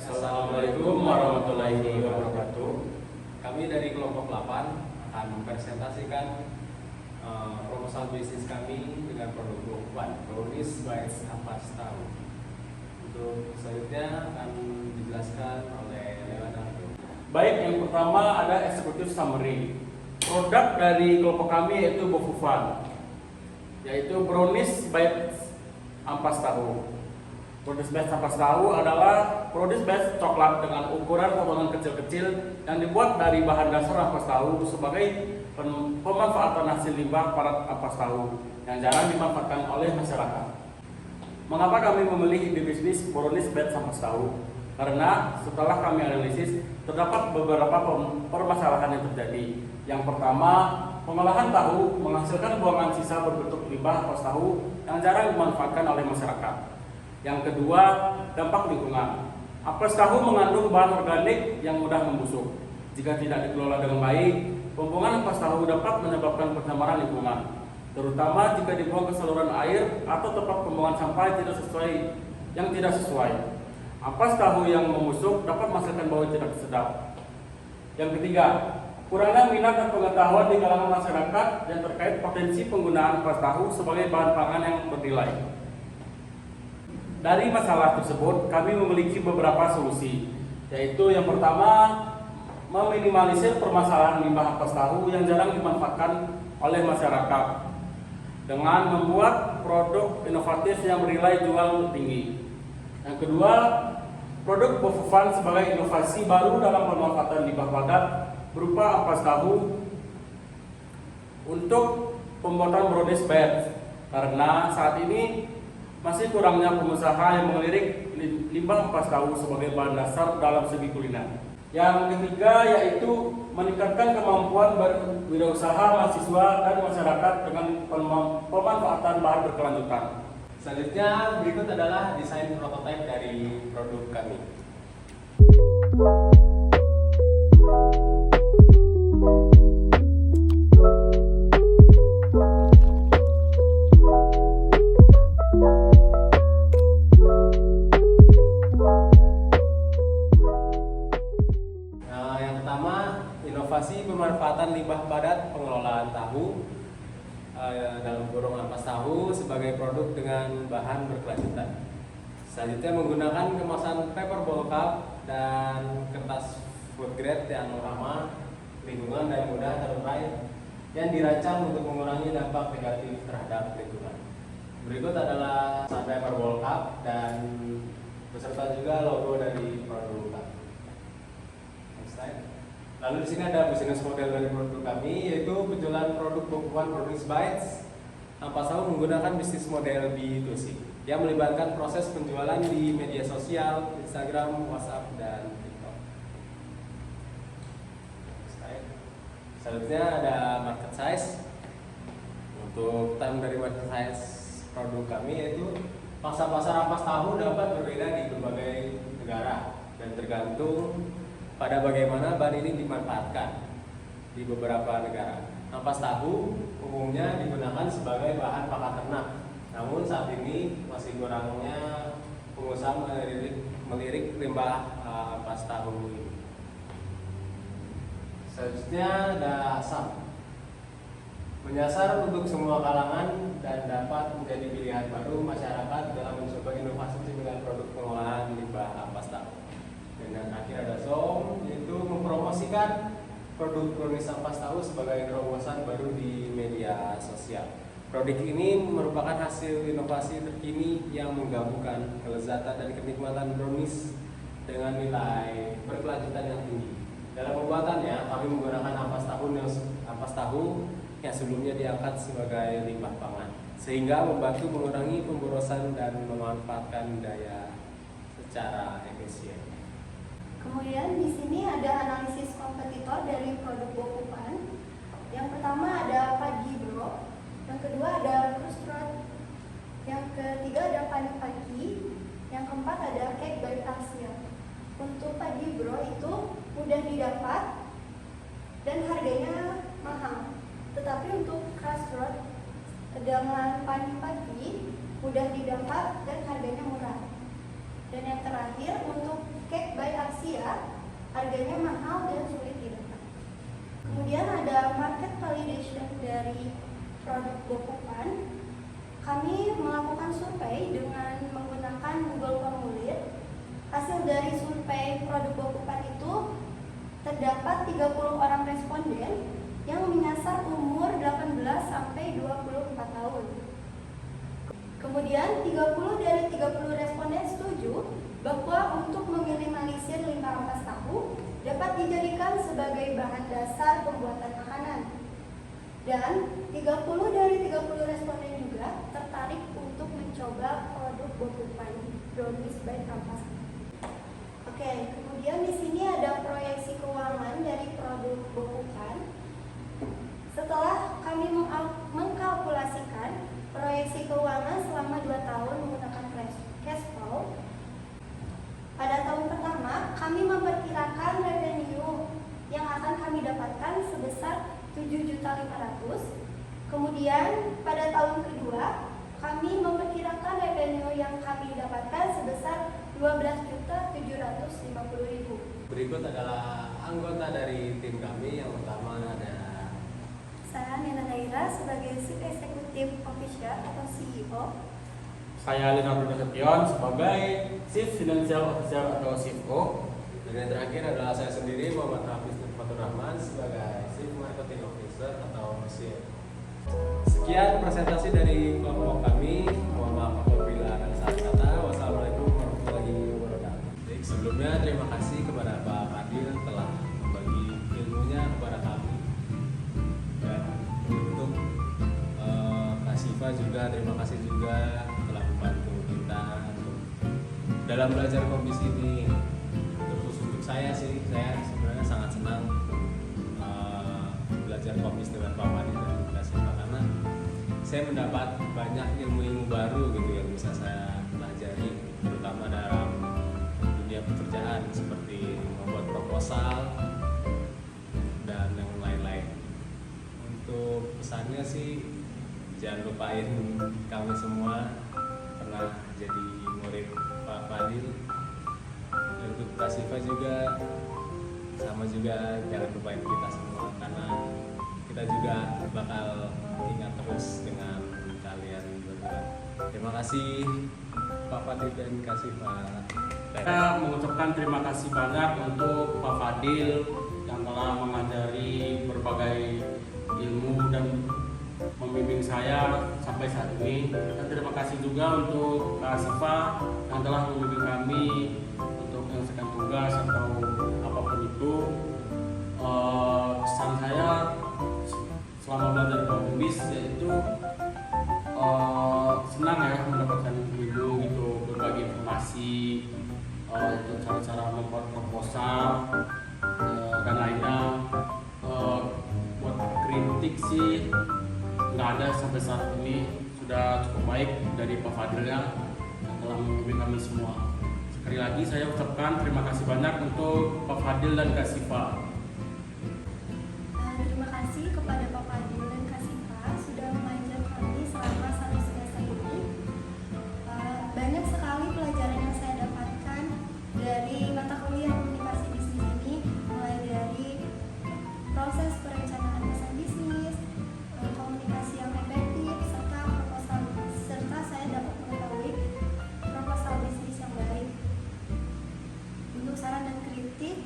Assalamualaikum warahmatullahi wabarakatuh. Kami dari kelompok 8 akan mempresentasikan proposal bisnis kami dengan produk Bokupan, Brownies Bites Ampas Tahu. Untuk selanjutnya akan dijelaskan oleh Leonardo. Baik, yang pertama ada executive summary. Produk dari kelompok kami yaitu Bokupan, yaitu Brownies Bites Ampas Tahu. Brownies Bites Ampas Tahu adalah brownies bites coklat dengan ukuran potongan kecil-kecil yang dibuat dari bahan dasar ampas tahu sebagai pemanfaatan hasil limbah padat ampas tahu yang jarang dimanfaatkan oleh masyarakat. Mengapa kami memilih ide bisnis Brownies Bites Ampas Tahu? Karena setelah kami analisis terdapat beberapa permasalahan yang terjadi. Yang pertama, pengolahan tahu menghasilkan buangan sisa berbentuk limbah ampas tahu yang jarang dimanfaatkan oleh masyarakat. Yang kedua, dampak lingkungan. Ampas tahu mengandung bahan organik yang mudah membusuk. Jika tidak dikelola dengan baik, pembuangan ampas tahu dapat menyebabkan pencemaran lingkungan, terutama jika dibuang ke saluran air atau tempat pembuangan sampah yang tidak sesuai. Ampas tahu yang membusuk dapat menghasilkan bau tidak sedap. Yang ketiga, kurangnya minat dan pengetahuan di kalangan masyarakat yang terkait potensi penggunaan ampas tahu sebagai bahan pangan yang bernilai. Dari masalah tersebut, kami memiliki beberapa solusi, yaitu yang pertama, meminimalisir permasalahan limbah ampas tahu yang jarang dimanfaatkan oleh masyarakat dengan membuat produk inovatif yang bernilai jual tinggi. Yang kedua, produk Bokupan sebagai inovasi baru dalam pemanfaatan limbah padat berupa ampas tahu untuk pembuatan brownies bites, karena saat ini masih kurangnya pengusaha yang melirik limbah ampas tahu sebagai bahan dasar dalam segi kuliner. Yang ketiga yaitu meningkatkan kemampuan berwirausaha mahasiswa dan masyarakat dengan pemanfaatan bahan berkelanjutan. Selanjutnya berikut adalah desain prototipe dari produk kami. Inovasi pemanfaatan limbah padat pengelolaan tahu dalam kurung ampas tahu sebagai produk dengan bahan berkelanjutan. Selanjutnya menggunakan kemasan paper bowl cup dan kertas food grade yang ramah lingkungan dan mudah terurai yang dirancang untuk mengurangi dampak negatif terhadap lingkungan. Berikut adalah paper bowl cup dan beserta juga logo dari produk kami. Next slide. Lalu di sini ada bisnis model dari produk kami, yaitu penjualan produk Bokupan Brownies Bites Ampas Tahu menggunakan bisnis model B2C yang melibatkan proses penjualan di media sosial, Instagram, WhatsApp, dan TikTok. Selanjutnya ada market size. Untuk time dari market size produk kami yaitu pasar ampas tahu dapat berbeda di berbagai negara dan tergantung pada bagaimana bahan ini dimanfaatkan di beberapa negara. Ampas tahu umumnya digunakan sebagai bahan pakan ternak, namun saat ini masih kurangnya pengusaha melirik limbah ampas tahu ini. Selanjutnya ada asam, menyasar untuk semua kalangan dan dapat menjadi pilihan baru masyarakat dalam mencoba inovasi dengan produk pengolahan limbah ampas tahu. Dan yang terakhir ada Zoom, yaitu mempromosikan produk brownies ampas tahu sebagai terobosan baru di media sosial. Produk ini merupakan hasil inovasi terkini yang menggabungkan kelezatan dan kenikmatan brownies dengan nilai berkelanjutan yang tinggi. Dalam pembuatannya, kami menggunakan ampas tahu yang sebelumnya diangkat sebagai limbah pangan, sehingga membantu mengurangi pemborosan dan memanfaatkan daya secara efisien. Kemudian di sini ada analisis kompetitor dari produk Bokupan. Yang pertama ada Pagi Bro, yang kedua ada Krustroad, yang ketiga ada Pagi, yang keempat ada Cake by Asia. Untuk Pagi Bro itu mudah didapat dan harganya mahal. Tetapi untuk Krustroad dengan Pagi mudah didapat dan harganya murah. Dan yang terakhir untuk Cake by harganya mahal dan sulit didapat. Kemudian ada market validation dari produk Bokupan. Kami melakukan survei dengan menggunakan Google Formulir. Hasil dari survei produk Bokupan itu terdapat 30 orang responden yang menyasar umur 18 sampai 24 tahun. Kemudian 30 dari 30 responden setuju bahwa untuk meminimalisir limbah ampas tahu dapat dijadikan sebagai bahan dasar pembuatan makanan. Dan 30 dari 30 responden juga tertarik untuk mencoba produk Bokupan brownies by ampas. Oke, kemudian di sini ada proyeksi keuangan dari produk Bokupan. Setelah kami mengkalkulasikan proyeksi keuangan selama 2 tahun menggunakan cash flow, pada tahun pertama kami memperkirakan revenue yang akan kami dapatkan sebesar 7.500.000. Kemudian pada tahun kedua kami memperkirakan revenue yang kami dapatkan sebesar 12.750.000. Berikut adalah anggota dari tim kami. Yang pertama ada Saya Nena Naira sebagai Chief Executive Officer atau CEO. Saya Leonardo Nasution sebagai Chief Financial Officer atau CFO. Dan yang terakhir adalah saya sendiri, Muhammad Hafiz Fatur Rahman sebagai Chief Marketing Officer atau CFO. Sekian presentasi dari kelompok kami. Mohon maaf apabila ada salah kata. Wassalamualaikum warahmatullahi wabarakatuh. Baik, sebelumnya terima kasih kepada Pak Fadil telah membagi ilmunya kepada kami. Dan untuk Kak Siva juga terima kasih juga telah membantu kita untuk dalam belajar komis ini. Terus untuk saya sih, saya sebenarnya sangat senang belajar komis dengan Pak Fadil dan Kak Siva karena saya mendapat banyak ilmu-ilmu baru gitu yang bisa saya pelajari, terutama dalam dunia pekerjaan seperti membuat proposal dan yang lain-lain. Untuk pesannya sih, jangan lupain kami semua pernah jadi murid Pak Fadil. Dan untuk Kak Siva juga sama juga, jangan lupain kita semua karena kita juga bakal ingat terus dengan kalian berdua. Terima kasih Pak Fadil dan Kak Siva. Saya mengucapkan terima kasih banyak untuk Pak Fadil yang telah mengajari berbagai ilmu dan membimbing saya sampai saat ini. Dan terima kasih juga untuk Kak Siva yang telah membimbing kami untuk menyelesaikan tugas atau apapun itu. Pesan saya selama belajar komis yaitu senang ya mendapatkan ilmu gitu, berbagi informasi, itu cara-cara membuat proposal dan lainnya. Buat kritik sih nggak ada sampai saat ini, sudah cukup baik dari Pak Fadilnya yang telah membimbing kami semua. Sekali lagi saya ucapkan terima kasih banyak untuk Pak Fadil dan Kak Siva. Terima kasih kepada Pak Fadil dan Kak Siva sudah mengajar kami selama 1 semester ini. Banyak sekali pelajaran yang saya dapatkan dari mata kuliah komunikasi bisnis ini, mulai dari proses perencanaan pesan bisnis, komunikasi yang efektif, serta saya dapat mengetahui proposal bisnis yang baik. Untuk saran dan kritik,